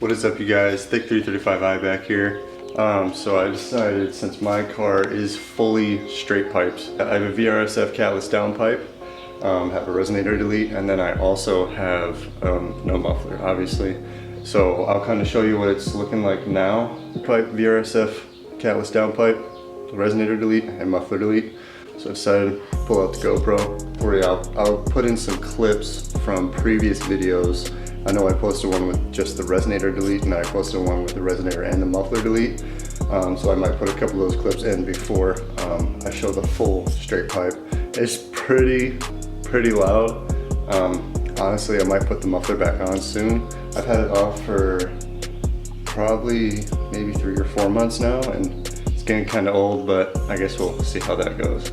What is up, you guys? Thick 335i back here. So I decided, since my car is fully straight pipes, I have a VRSF Catless downpipe, have a resonator delete, and then I also have no muffler, obviously. So I'll kind of show you what it's looking like now. Pipe, VRSF Catless downpipe, resonator delete, and muffler delete. So I decided to pull out the GoPro for you. I'll put in some clips from previous videos. I know I posted one with just the resonator delete, and I posted one with the resonator and the muffler delete. So I might put a couple of those clips in before I show the full straight pipe. It's pretty loud. Honestly, I might put the muffler back on soon. I've had it off for probably maybe 3 or 4 months now, and it's getting kind of old, but I guess we'll see how that goes.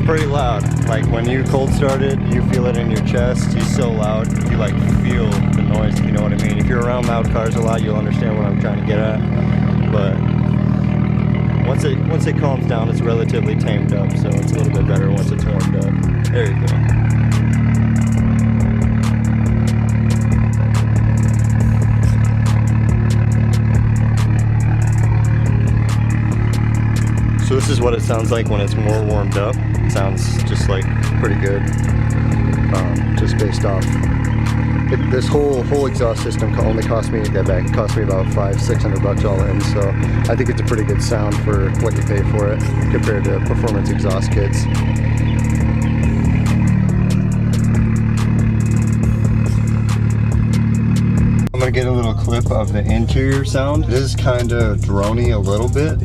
Pretty loud. Like when you cold start it, you feel it in your chest. He's so loud, you like feel the noise, if you know what I mean. If you're around loud cars a lot, you'll understand what I'm trying to get at. But once it calms down, it's relatively tamed up, so it's a little bit better once it's warmed up. There you go. So this is what it sounds like when it's more warmed up. It sounds just like pretty good, just based off. This whole exhaust system only cost me that back. It cost me about $500-600 all in. So I think it's a pretty good sound for what you pay for it compared to performance exhaust kits. I'm gonna get a little clip of the interior sound. It is kind of drony a little bit.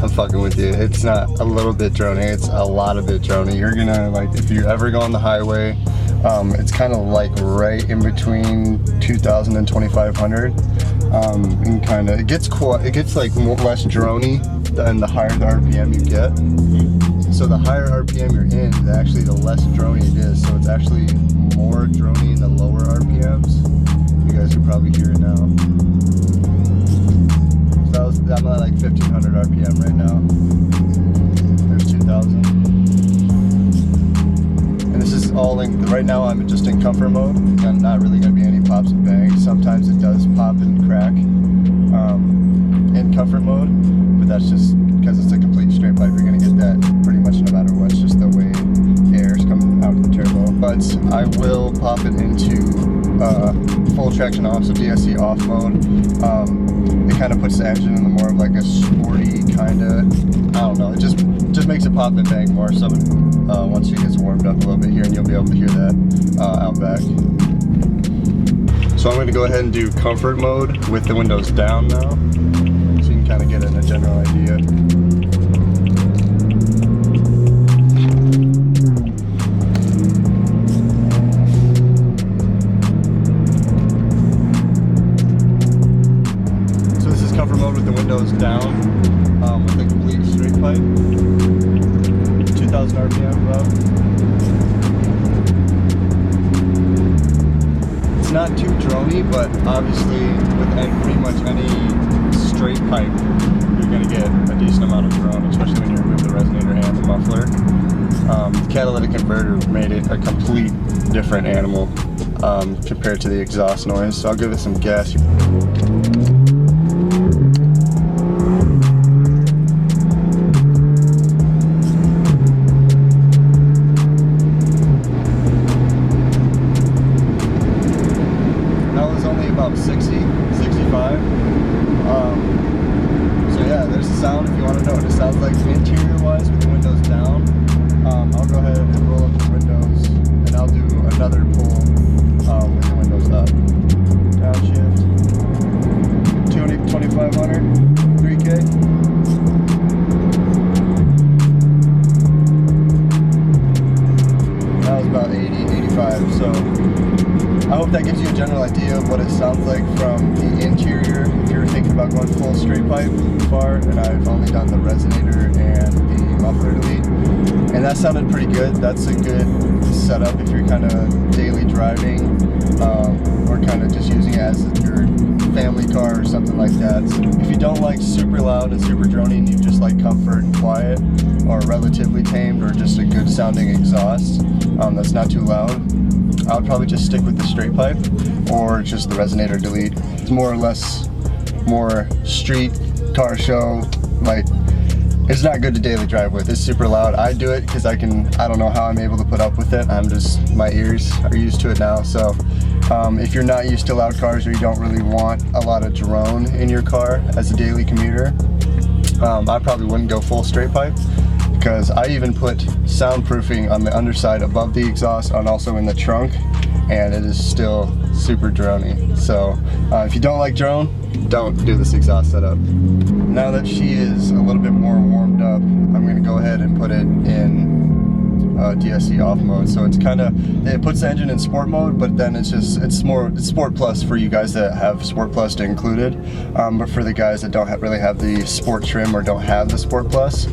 I'm fucking with you. It's not a little bit drony, it's a lot of bit drony. You're gonna, like, if you ever go on the highway, it's kind of like right in between 2,000 and 2,500. And kind of, it gets like less drony than the higher the RPM you get. So the higher RPM you're in, actually the less drony it is. So it's actually more drony in the lower RPMs. You guys can probably hear it now. I'm at like 1,500 RPM right now. There's 2,000. And this is all in, right now I'm just in comfort mode. I'm not really going to be any pops and bangs. Sometimes it does pop and crack in comfort mode, but that's just because it's a complete straight pipe. You're going to get that pretty much no matter what. It's just the way air is coming out of the turbo. But I will pop it into full traction off, so DSC off mode. It kind of puts the engine in the more of like a sporty kind of, I don't know, it just makes it pop and bang more. So once it gets warmed up a little bit here, and you'll be able to hear that out back. So I'm going to go ahead and do comfort mode with the windows down now, so you can kind of get a general idea. Comfort mode with the windows down, with a complete straight pipe, 2,000 RPM about. It's not too drony, but obviously with pretty much any straight pipe, you're going to get a decent amount of drone, especially when you remove the resonator and the muffler. The catalytic converter made it a complete different animal compared to the exhaust noise, so I'll give it some gas. About 60, 65. So yeah, there's the sound if you want to know what it sounds like interior wise with the windows down. I'll go ahead and roll up the windows, and I'll do another pull with the windows up. Downshift. here? 3K? That was about 80, 85, so I hope that gives you a general idea of what it sounds like from the interior if you're thinking about going full straight pipe far, and I've only done the resonator and the muffler delete, and that sounded pretty good. That's a good setup if you're kind of daily driving or kind of just using it as your family car or something like that. So if you don't like super loud and super drony and you just like comfort and quiet or relatively tamed or just a good sounding exhaust that's not too loud, I would probably just stick with the straight pipe or just the resonator delete. It's more or less more street car show, like it's not good to daily drive with. It's super loud. I do it because I don't know how I'm able to put up with it. My ears are used to it now. So if you're not used to loud cars or you don't really want a lot of drone in your car as a daily commuter, I probably wouldn't go full straight pipe, because I even put soundproofing on the underside above the exhaust and also in the trunk, and it is still super drony. So if you don't like drone, don't do this exhaust setup. Now that she is a little bit more warmed up, I'm gonna go ahead and put it in DSC off mode. So it's it puts the engine in sport mode, but then it's Sport Plus for you guys that have Sport Plus included. But for the guys that don't really have the Sport trim or don't have the Sport Plus,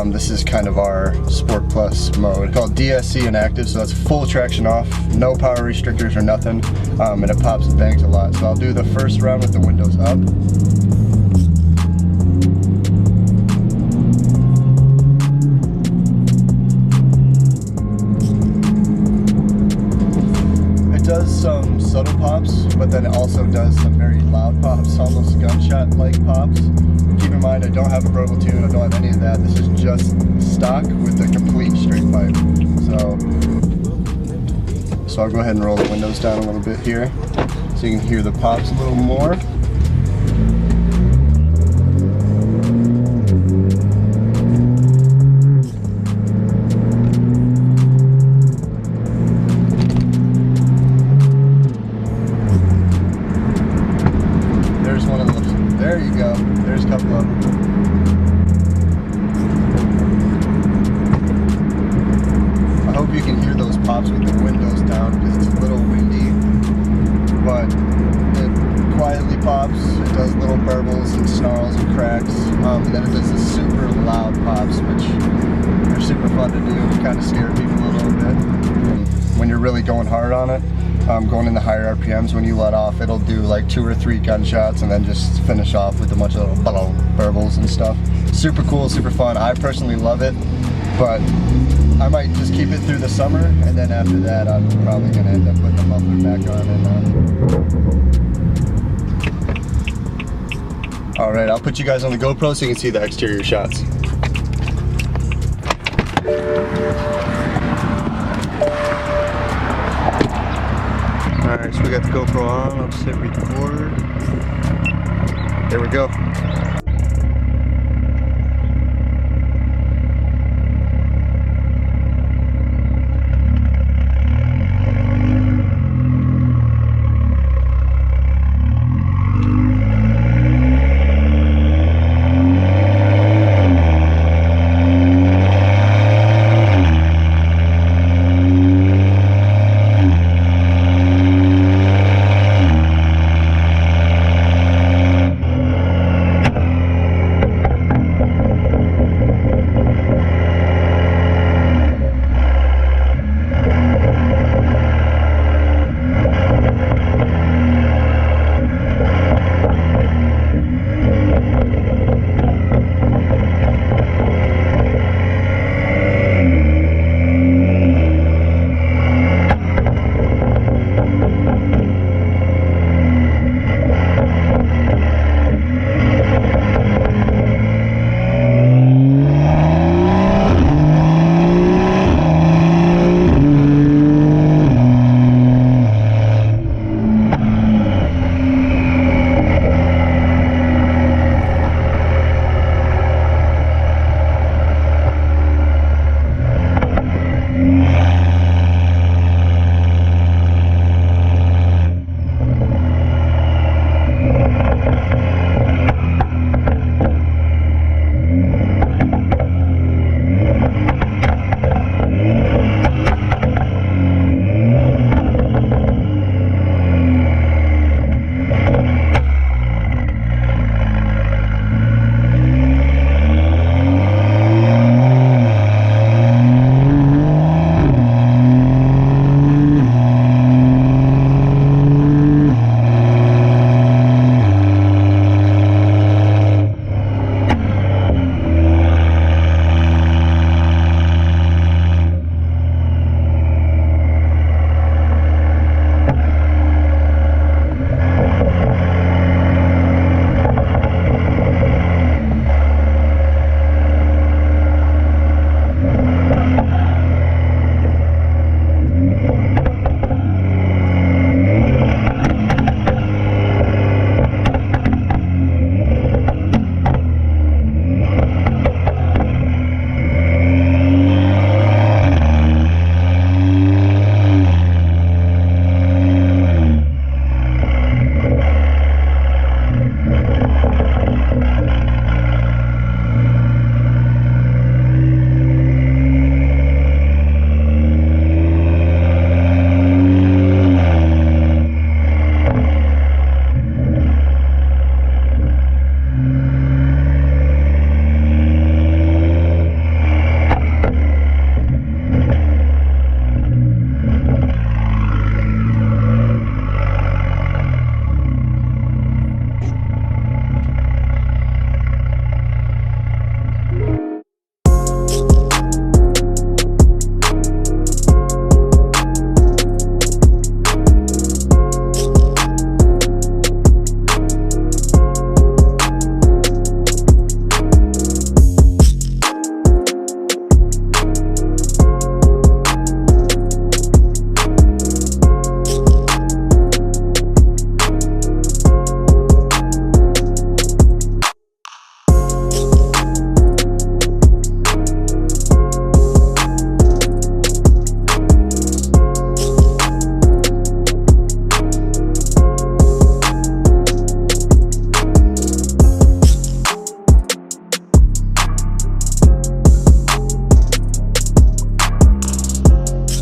this is kind of our Sport Plus mode called DSC inactive. So that's full traction off, no power restrictors or nothing, and it pops and bangs a lot. So I'll do the first round with the windows up. Does some subtle pops, but then it also does some very loud pops, almost gunshot-like pops. Keep in mind, I don't have a verbal tune, I don't have any of that. This is just stock with a complete straight pipe. So I'll go ahead and roll the windows down a little bit here so you can hear the pops a little more. There you go. There's a couple of them. I hope you can hear those pops with the windows down because it's a little windy, but it quietly pops. It does little burbles and snarls and cracks, and then it does the super loud pops, which are super fun to do and kind of scare people a little bit. And when you're really going hard on it, going in the higher RPMs, when you let off, it'll do like 2 or 3 gunshots and then just finish off with a bunch of little burbles and stuff. Super cool, super fun. I personally love it, but I might just keep it through the summer, and then after that I'm probably going to end up putting the muffler back on. Alright, I'll put you guys on the GoPro so you can see the exterior shots. Alright, so we got the GoPro on. I'll just hit record. There we go.